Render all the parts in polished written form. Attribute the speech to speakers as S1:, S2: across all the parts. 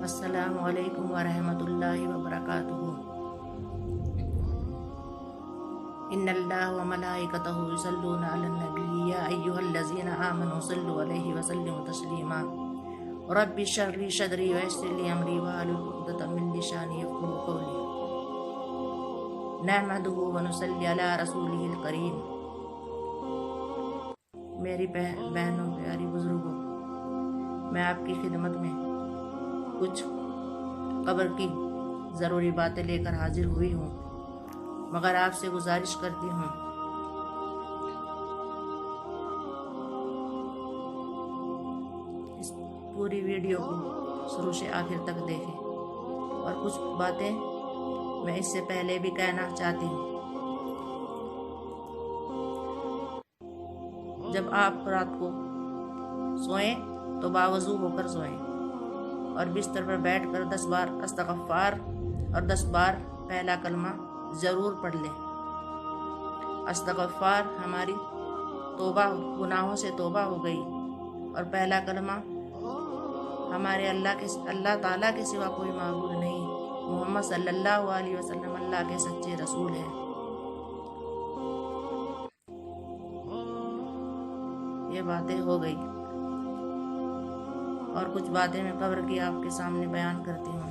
S1: अस्सलामु अलैकुम वरहमतुल्लाहि वबरकातुहू। इन्नल्लाह व मलाइकतहु युसल्लूना अलन नबी या अय्युहल्लज़ीना आमनू सल्लु अलैहि व सल्लिमू तस्लीमा। रब्बि इश्रह ली सदरी व यस्सिर ली अमरी वहलुल उक़दतम मिन लिसानी यफ़क़हू क़ौली। नहमदुहु व नुसल्ली अला रसूलिहिल करीम। मेरी बहनों, प्यारी बुजुर्गों, मैं आपकी खिदमत में कुछ कब्र की ज़रूरी बातें लेकर हाजिर हुई हूँ, मगर आपसे गुजारिश करती हूँ इस पूरी वीडियो को शुरू से आखिर तक देखें। और कुछ बातें मैं इससे पहले भी कहना चाहती हूँ। जब आप रात को सोएं तो बावजू होकर सोएं और बिस्तर पर बैठकर 10 बार इस्तग़फ़ार और 10 बार पहला कलमा ज़रूर पढ़ लें। इस्तग़फ़ार हमारी तौबा, गुनाहों से तौबा हो गई, और पहला कलमा हमारे अल्लाह ताला के सिवा कोई माबूद नहीं, मोहम्मद सल्लल्लाहु अलैहि वसल्लम अल्लाह के सच्चे रसूल हैं। ये बातें हो गई, और कुछ बातें मैं कब्र की आपके सामने बयान करती हूँ।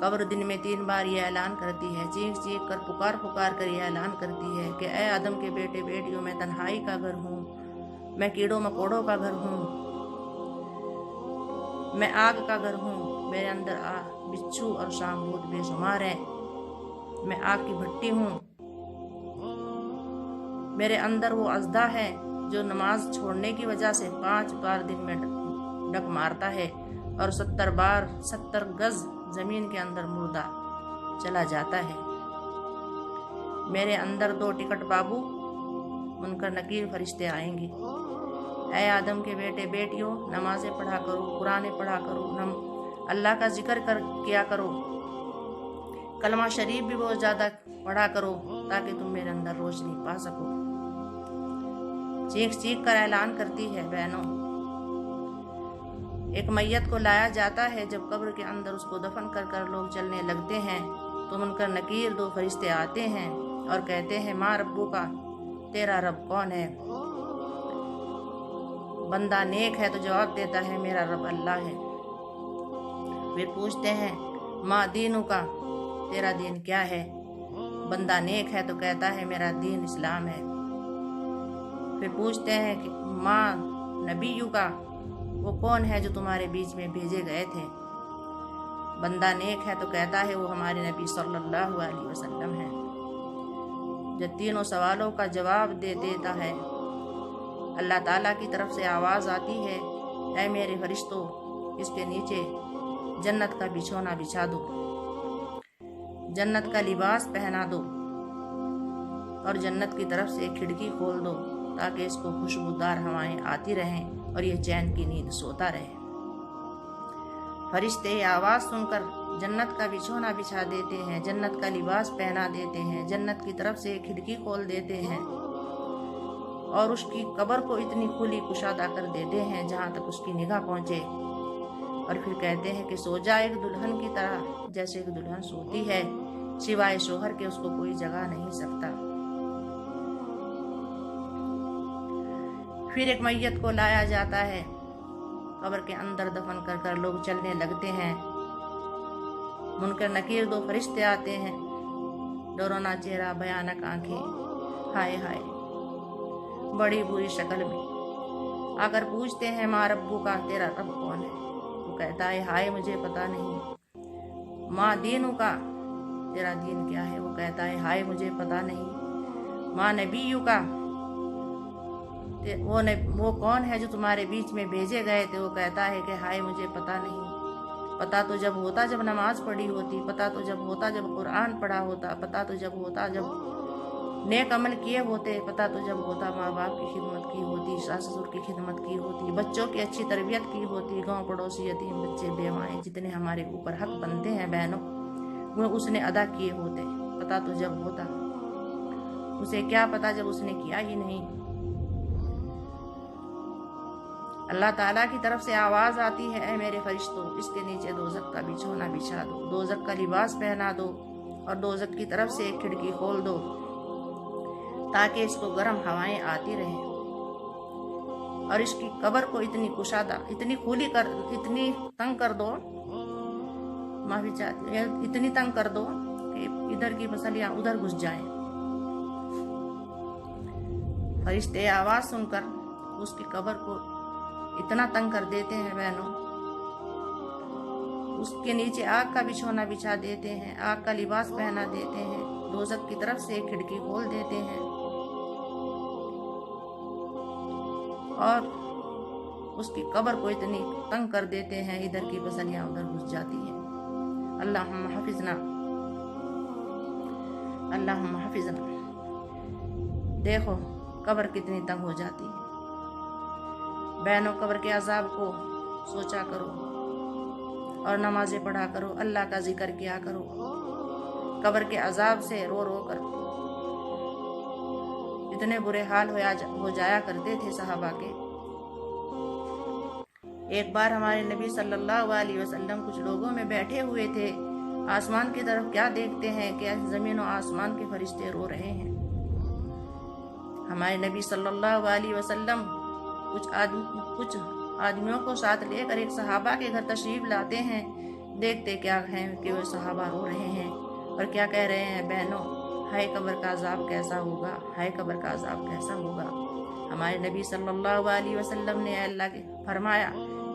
S1: कब्र दिन में 3 बार ये ऐलान करती है, चीख चीख कर, पुकार पुकार कर ये ऐलान करती है कि ऐ आदम के बेटे बेटियों, मैं तन्हाई का घर हूँ, मैं कीड़ों मकोड़ों का घर हूँ, मैं आग का घर हूँ, मेरे अंदर बिच्छू और शामभूत बेशुमार हैं, मैं आग की भट्टी हूँ, मेरे अंदर वो अज़दा है जो नमाज छोड़ने की वजह से 5 बार दिन में डक मारता है और 70 बार 70 गज जमीन के अंदर मुर्दा चला जाता है। मेरे अंदर 2 टिकट बाबू मुनकर नकीर फरिश्ते आएंगे। ऐ आदम के बेटे बेटियों, नमाज़ें पढ़ा करो, कुरान पढ़ा करो, अल्लाह का जिक्र किया करो, कलमा शरीफ भी बहुत ज़्यादा पढ़ा करो, ताकि तुम मेरे अंदर रोशनी पा सको। चीख चीख कर ऐलान करती है बहनों। एक मैयत को लाया जाता है, जब कब्र के अंदर उसको दफन कर कर लोग चलने लगते हैं तो मुनकर नकीर 2 फरिश्ते आते हैं और कहते हैं, माँ रब्बू का, तेरा रब कौन है? बंदा नेक है तो जवाब देता है, मेरा रब अल्लाह है। फिर पूछते हैं, माँ दीनू का, तेरा दीन क्या है? बंदा नेक है तो कहता है, मेरा दीन इस्लाम है। फिर पूछते हैं कि माँ नबीयू का, वो कौन है जो तुम्हारे बीच में भेजे गए थे? बंदा नेक है तो कहता है, वो हमारे नबी सल्लल्लाहु अलैहि वसल्लम हैं। जब तीनों सवालों का जवाब दे देता है, अल्लाह ताला की तरफ से आवाज़ आती है, ऐ मेरे फरिश्तों, इसके नीचे जन्नत का बिछौना बिछा दो, जन्नत का लिबास पहना दो, और जन्नत की तरफ से एक खिड़की खोल दो, ताकि इसको खुशबूदार हवाएं आती रहें और ये चैन की नींद सोता रहे। फरिश्ते आवाज़ सुनकर जन्नत का बिछौना बिछा देते हैं, जन्नत का लिबास पहना देते हैं, जन्नत की तरफ से एक खिड़की खोल देते हैं और उसकी कब्र को इतनी खुली कुशादा कर देते हैं जहाँ तक उसकी निगाह पहुँचे, और फिर कहते हैं कि सो जा एक दुल्हन की तरह, जैसे एक दुल्हन सोती है, सिवाय शोहर के उसको कोई जगा नहीं सकता। फिर एक मैयत को लाया जाता है, कब्र के अंदर दफन कर कर लोग चलने लगते हैं। मुनकर नकीर 2 फरिश्ते आते हैं, डरोना चेहरा, भयानक आंखें, हाय हाय, बड़ी बुरी शक्ल में आकर पूछते हैं, माँ रब्बू का, तेरा रब कौन है? वो कहता है, हाय मुझे पता नहीं। माँ दीनू का, तेरा दीन क्या है? वो कहता है, हाय मुझे पता नहीं। माँ नबीयू का, वो कौन है जो तुम्हारे बीच में भेजे गए थे? वो कहता है कि हाय मुझे पता नहीं। पता तो जब होता जब नमाज पढ़ी होती, पता तो जब होता जब कुरान पढ़ा होता, पता तो जब होता जब नेक अमल किए होते, पता तो जब होता माँ बाप की खिदमत की होती, सास ससुर की खिदमत की होती, बच्चों की अच्छी तरबियत की होती, गांव पड़ोसी यतीम बच्चे बेमाएँ जितने हमारे ऊपर हक बनते हैं बहनों, वो उसने अदा किए होते। पता तो जब होता, उसे क्या पता जब उसने किया ही नहीं। अल्लाह ताला की तरफ से आवाज़ आती है, ऐ मेरे फरिश्तों, इसके नीचे दोज़ख का बिछौना बिछा दो, दोज़ख का लिबास पहना दो और दोज़ख की तरफ से एक खिड़की खोल दो ताकि इसको गर्म हवाएं आती रहें और इसकी कब्र को इतनी कुशादा, इतनी खुली कर, इतनी तंग कर दो, माफी चाहती है, इतनी तंग कर दो कि इधर की मछलियां उधर घुस जाएं। फरिश्ते आवाज सुनकर उसकी कब्र को इतना तंग कर देते हैं बहनों, उसके नीचे आग का बिछौना बिछा देते हैं, आग का लिबास पहना देते हैं, दोज़ख की तरफ से एक खिड़की खोल देते हैं और उसकी कब्र को इतनी तंग कर देते हैं, इधर की बसलियां उधर घुस जाती हैं। अल्लाहुम्मा हफिजना, अल्लाहुम्मा हफिजना। देखो कब्र कितनी तंग हो जाती है बहनों। कब्र के अजाब को सोचा करो और नमाजें पढ़ा करो, अल्लाह का जिक्र किया करो। कब्र के अजाब से रो रो कर इतने बुरे हाल हो जाया करते थे सहाबा के। एक बार हमारे नबी सल्लल्लाहु अलैहि वसल्लम कुछ लोगों में बैठे हुए थे, आसमान की तरफ क्या देखते हैं कि जमीन और आसमान के फरिश्ते रो रहे हैं। हमारे नबी सल्लल्लाहु अलैहि वसल्लम कुछ आदमियों को साथ लेकर एक सहाबा के घर तशरीफ लाते हैं। देखते क्या है कि वो सहाबा रो रहे हैं और क्या कह रहे हैं, बहनों हाय कब्र का अजाब कैसा होगा, हाय कब्र का अजाब कैसा होगा। हमारे नबी सल्लल्लाहु अलैहि वसल्लम ने अल्लाह के फरमाया,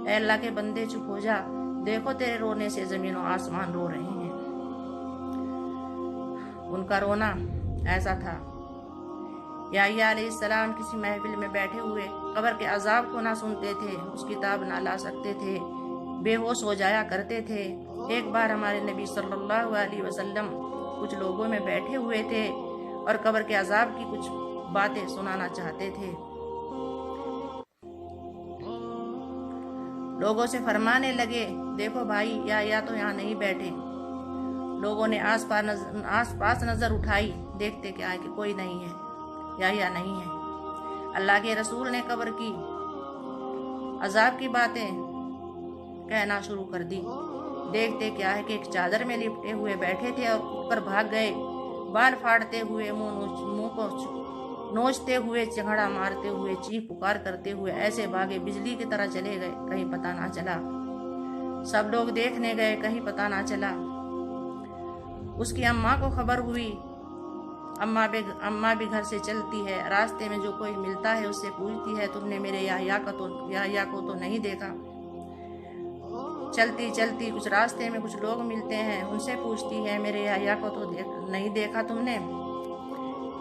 S1: ऐ अल्लाह के बंदे चुप हो जा, देखो तेरे रोने से जमीन और आसमान रो रहे हैं। उनका रोना ऐसा था, याह्या अलैहिस्सलाम किसी महफिल में बैठे हुए कब्र के अजाब को ना सुनते थे, उसकी ताब ना ला सकते थे, बेहोश हो जाया करते थे। एक बार हमारे नबी सल्लल्लाहु अलैहि वसल्लम कुछ लोगों में बैठे हुए थे और कब्र के अजाब की कुछ बातें सुनाना चाहते थे। लोगों से फरमाने लगे, देखो भाई या तो यहाँ नहीं बैठे। लोगों ने आस पास नजर उठाई, देखते क्या है कि कोई नहीं है, या नहीं है। अल्लाह के रसूल ने कब्र की अजाब की बातें कहना शुरू कर दी। देखते क्या है कि एक चादर में लिपटे हुए बैठे थे और उठकर भाग गए, बाल फाड़ते हुए, मुंह को नोचते हुए, चिंगड़ा मारते हुए, चीख पुकार करते हुए ऐसे भागे, बिजली की तरह चले गए, कहीं पता ना चला। सब लोग देखने गए, कहीं पता ना चला। उसकी अम्मा को खबर हुई, अम्मा भी घर से चलती है, रास्ते में जो कोई मिलता है उससे पूछती है, तुमने मेरे याह्या को तो नहीं देखा। चलती चलती कुछ रास्ते में कुछ लोग मिलते हैं, उनसे पूछती है, मेरे याह्या को तो नहीं देखा तुमने,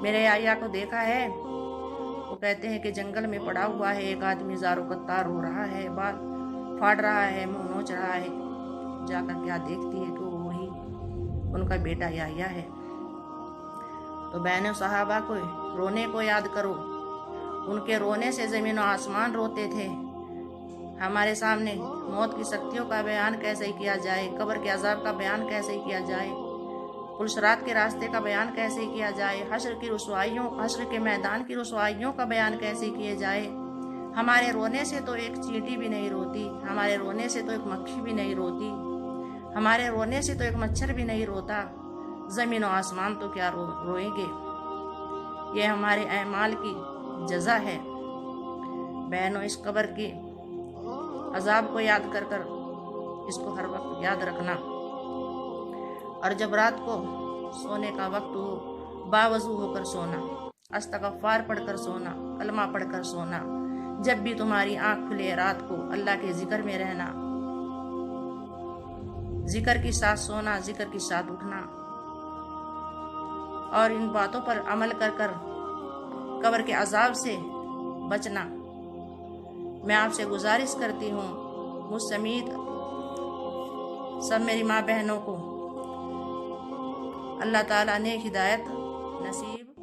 S1: मेरे याह्या को देखा है? वो कहते हैं कि जंगल में पड़ा हुआ है, एक आदमी ज़ारो कत्तार रो रहा है, बाल फाड़ रहा है, मुंह नोच रहा है। जाकर क्या देखती है कि वही उनका बेटा याह्या है। तो बहनों सहाबा को रोने को याद करो, उनके रोने से ज़मीन और आसमान रोते थे। हमारे सामने मौत की शक्तियों का बयान कैसे किया जाए, कब्र के अजाब का बयान कैसे किया जाए, पुलसरात के रास्ते का बयान कैसे किया जाए, हश्र की रुसवाइयों, हश्र के मैदान की रुसवाइयों का बयान कैसे किया जाए। हमारे रोने से तो एक चींटी भी नहीं रोती, हमारे रोने से तो एक मक्खी भी नहीं रोती, हमारे रोने से तो एक मच्छर भी नहीं रोता, ज़मीन और आसमान तो क्या रोएंगे। ये हमारे अमाल की जज़ा है। बहनों इस कब्र की अजाब को याद कर इसको हर वक्त याद रखना, और जब रात को सोने का वक्त हो बावजू होकर सोना, अस्तगफार पढ़कर सोना, कलमा पढ़कर सोना। जब भी तुम्हारी आंख खुले रात को अल्लाह के जिक्र में रहना, जिक्र के साथ सोना, जिक्र के साथ उठना, और इन बातों पर अमल कर कब्र के अजाब से बचना। मैं आपसे गुजारिश करती हूँ, मुझ समेत सब मेरी माँ बहनों को अल्लाह ताला ने हिदायत नसीब